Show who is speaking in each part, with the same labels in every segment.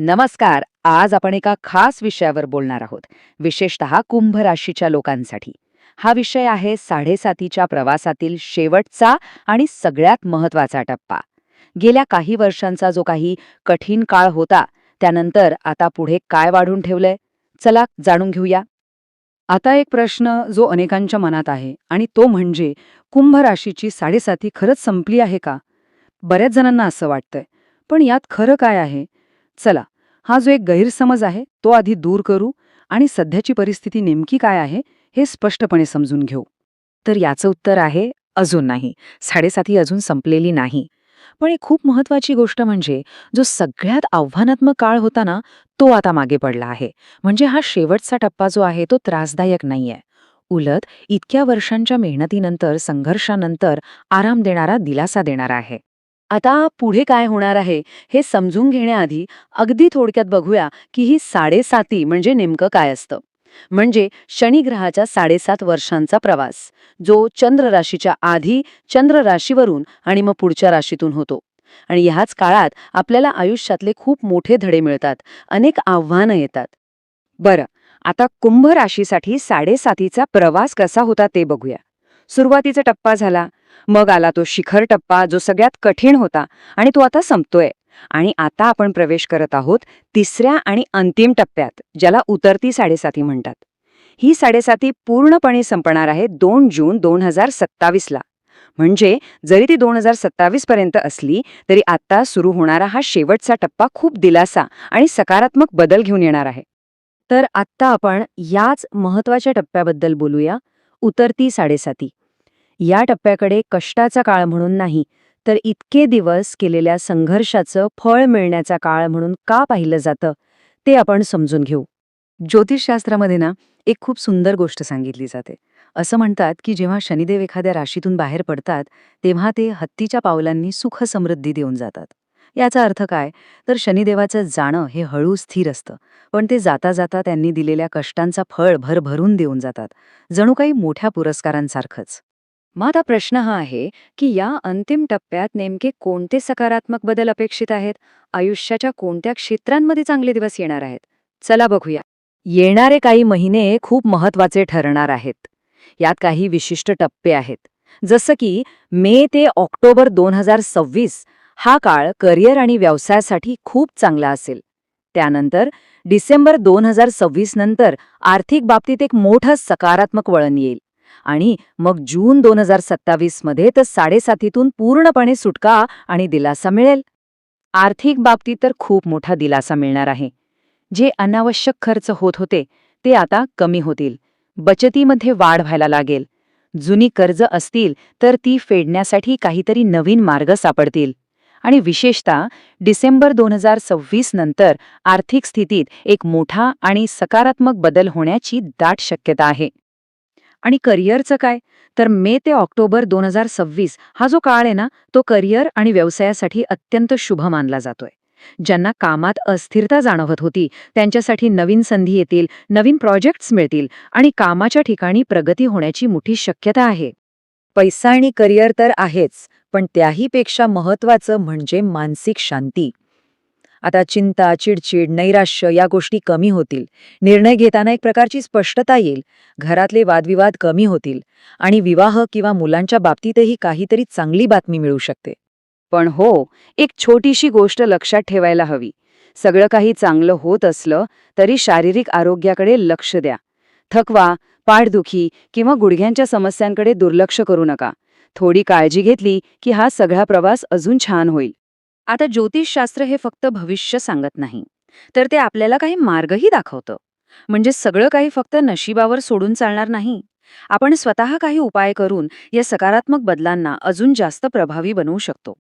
Speaker 1: नमस्कार. आज आपण एका खास विषयावर बोलणार आहोत, विशेषतः कुंभ राशीच्या लोकांसाठी. हा विषय आहे साडेसातीच्या प्रवासातील शेवटचा आणि सगळ्यात महत्वाचा टप्पा. गेल्या काही वर्षांचा जो काही कठीण काळ होता, त्यानंतर आता पुढे काय वाढून ठेवलंय? चला जाणून घेऊया.
Speaker 2: आता एक प्रश्न जो अनेकांच्या मनात आहे आणि तो म्हणजे कुंभ राशीची साडेसाती खरंच संपली आहे का? बऱ्याच जणांना असं वाटतंय. पण यात खरं काय आहे? चला, हा जो एक गैरसमज आहे तो आधी दूर करू आणि सध्याची परिस्थिती नेमकी काय आहे हे स्पष्टपणे समजून घेऊ.
Speaker 1: तर याचं उत्तर आहे अजून नाही. साडेसाती अजून संपलेली नाही. पण एक खूप महत्वाची गोष्ट म्हणजे जो सगळ्यात आव्हानात्मक काळ होता ना, तो आता मागे पडला आहे. म्हणजे हा शेवटचा टप्पा जो आहे तो त्रासदायक नाहीये. उलट इतक्या वर्षांच्या मेहनतीनंतर, संघर्षानंतर आराम देणारा, दिलासा देणारा आहे. आता पुढे काय होणार आहे हे समजून घेण्याआधी अगदी थोडक्यात बघूया की ही साडेसाती म्हणजे नेमकं काय असतं. म्हणजे शनिग्रहाच्या 7.5 वर्षांचा प्रवास, जो चंद्र राशीच्या आधी चंद्र राशीवरून आणि मग पुढच्या राशीतून होतो. आणि ह्याच काळात आपल्याला आयुष्यातले खूप मोठे धडे मिळतात, अनेक आव्हानं येतात. बरं, आता कुंभ राशीसाठी साडेसातीचा प्रवास कसा होता ते बघूया. सुरुवातीचा टप्पा झाला, मग आला तो शिखर टप्पा जो सगळ्यात कठीण होता आणि तो आता संपतोय. आणि आता आपण प्रवेश करत आहोत तिसऱ्या आणि अंतिम टप्प्यात, ज्याला उतरती साडेसाती म्हणतात. ही साडेसाती पूर्णपणे संपणार आहे 2 जून 2027ला. म्हणजे जरी ती 2027 पर्यंत असली तरी आता सुरू होणारा हा शेवटचा टप्पा खूप दिलासा आणि सकारात्मक बदल घेऊन येणार आहे. तर आत्ता आपण याच महत्वाच्या टप्प्याबद्दल बोलूया, उतरती साडेसाती. या टप्प्याकडे कष्टाचा काळ म्हणून नाही, तर इतके दिवस केलेल्या संघर्षाचं फळ मिळण्याचा काळ म्हणून का पाहिलं जातं, ते आपण समजून घेऊ.
Speaker 2: ज्योतिषशास्त्रामध्ये ना एक खूप सुंदर गोष्ट सांगितली जाते. असं म्हणतात की जेव्हा शनिदेव एखाद्या राशीतून बाहेर पडतात तेव्हा ते हत्तीच्या पावलांनी सुख समृद्धी देऊन जातात. याचा अर्थ काय? तर शनिदेवाचं जाणं हे हळू स्थिर असतं, पण ते जाता जाता त्यांनी दिलेल्या कष्टांचा फळ भरभरून देऊन जातात, जणू काही मोठ्या पुरस्कारांसारखंच. मग आता प्रश्न हा आहे की या अंतिम टप्प्यात नेमके कोणते सकारात्मक बदल अपेक्षित आहेत? आयुष्याच्या कोणत्या क्षेत्रांमध्ये चांगले दिवस येणार आहेत? चला बघूया. येणारे काही महिने खूप महत्वाचे ठरणार आहेत. यात काही विशिष्ट टप्पे आहेत. जसं की मे ते ऑक्टोबर 2026 हा काळ करिअर आणि व्यवसायासाठी खूप चांगला असेल. त्यानंतर डिसेंबर 2026 नंतर आर्थिक बाबतीत एक मोठं सकारात्मक वळण येईल. आणि मग जून 2027 मध्ये तर साडेसातीतून पूर्णपणे सुटका आणि दिलासा मिळेल. आर्थिक बाबतीत तर खूप मोठा दिलासा मिळणार आहे. जे अनावश्यक खर्च होत होते ते आता कमी होतील. बचतीमध्ये वाढ व्हायला लागेल. जुनी कर्ज असतील तर ती फेडण्यासाठी काहीतरी नवीन मार्ग सापडतील. आणि विशेषतः डिसेंबर 2026 नंतर आर्थिक स्थितीत एक मोठा आणि सकारात्मक बदल होण्याची दाट शक्यता आहे. आणि करिअरचं काय? तर मे ते ऑक्टोबर 2026 हा जो काळ आहे ना, तो करिअर आणि व्यवसायासाठी अत्यंत शुभ मानला जातोय. ज्यांना कामात अस्थिरता जाणवत होती त्यांच्यासाठी नवीन संधी येतील, नवीन प्रोजेक्ट्स मिळतील आणि कामाच्या ठिकाणी प्रगती होण्याची मोठी शक्यता आहे. पैसा आणि करिअर तर आहेच, पण त्याहीपेक्षा महत्वाचं म्हणजे मानसिक शांती. आता चिंता, चिडचिड, नैराश्य या गोष्टी कमी होतील. निर्णय घेताना एक प्रकारची स्पष्टता येईल. घरातले वादविवाद कमी होतील आणि विवाह किंवा मुलांच्या बाबतीतही काहीतरी चांगली बातमी मिळू शकते. पण हो, एक छोटीशी गोष्ट लक्षात ठेवायला हवी. सगळं काही चांगलं होत असलं तरी शारीरिक आरोग्याकडे लक्ष द्या. थकवा, पाठदुखी किंवा गुडघ्यांच्या समस्यांकडे दुर्लक्ष करू नका. थोडी काळजी घेतली की हा सगळा प्रवास अजून छान होईल. आता ज्योतिषशास्त्र हे फक्त भविष्य सांगत नाही, तर ते आपल्याला काही मार्गही दाखवतं. म्हणजे सगळं काही फक्त नशिबावर सोडून चालणार नाही. आपण स्वतः काही उपाय करून या सकारात्मक बदलांना अजून जास्त प्रभावी बनवू शकतो.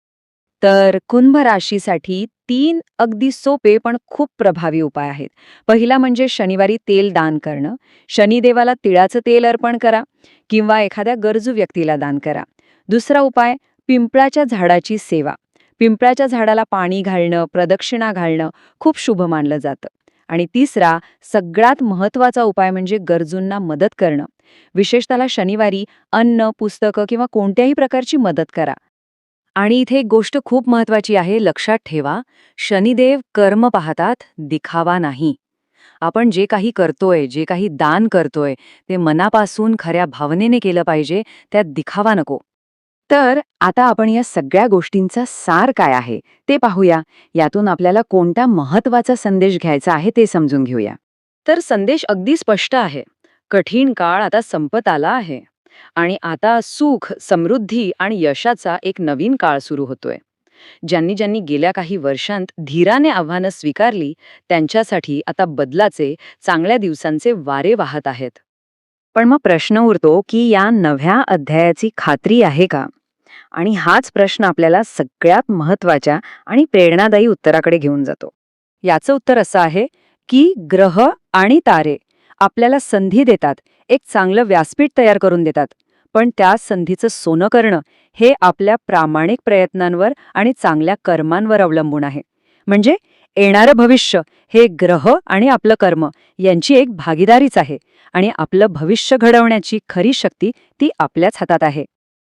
Speaker 2: तर कुंभ राशीसाठी 3 अगदी सोपे पण खूप प्रभावी उपाय आहेत. पहिला म्हणजे शनिवारी तेल दान करणं. शनिदेवाला तिळाचं तेल अर्पण करा किंवा एखाद्या गरजू व्यक्तीला दान करा. दुसरा उपाय, पिंपळाच्या झाडाची सेवा. पिंपळाच्या झाडाला पाणी घालणं, प्रदक्षिणा घालणं खूप शुभ मानलं जातं. आणि तिसरा, सगळ्यात महत्त्वाचा उपाय म्हणजे गरजूंना मदत करणं. विशेषतः शनिवारी अन्न, पुस्तकं किंवा कोणत्याही प्रकारची मदत करा. आणि इथे एक गोष्ट खूप महत्वाची आहे, लक्षात ठेवा. शनिदेव कर्म पाहतात, दिखावा नाही. आपण जे काही करतोय, जे काही दान करतोय, ते मनापासून खऱ्या भावनेने केलं पाहिजे, त्यात दिखावा नको. तर आता आपण या सगळ्या गोष्टींचा सार काय आहे ते पाहूया. यातून आपल्याला कोणता महत्वाचा संदेश घ्यायचा आहे ते समजून घेऊया.
Speaker 1: तर संदेश अगदी स्पष्ट आहे. कठीण काळ आता संपत आला आहे आणि आता सुख, समृद्धी आणि यशाचा एक नवीन काळ सुरू होतोय. ज्यांनी ज्यांनी गेल्या काही वर्षांत धीराने आव्हानं स्वीकारली, त्यांच्यासाठी आता बदलाचे, चांगल्या दिवसांचे वारे वाहत आहेत.
Speaker 2: पण मग प्रश्न उरतो की या नव्या अध्यायाची खात्री आहे का? आणि हाच प्रश्न आपल्याला सगळ्यात महत्वाच्या आणि प्रेरणादायी उत्तराकडे घेऊन जातो. याचं उत्तर असं आहे की ग्रह आणि तारे आपल्याला संधी देतात, एक चांगलं व्यासपीठ तयार करून देतात. पण त्या संधीचं सोनं करणं हे आपल्या प्रामाणिक प्रयत्नांवर आणि चांगल्या कर्मांवर अवलंबून आहे. म्हणजे येणारं भविष्य हे ग्रह आणि आपलं कर्म यांची एक भागीदारीच आहे आणि आपलं भविष्य घडवण्याची खरी शक्ती ती आपल्याच हातात आहे.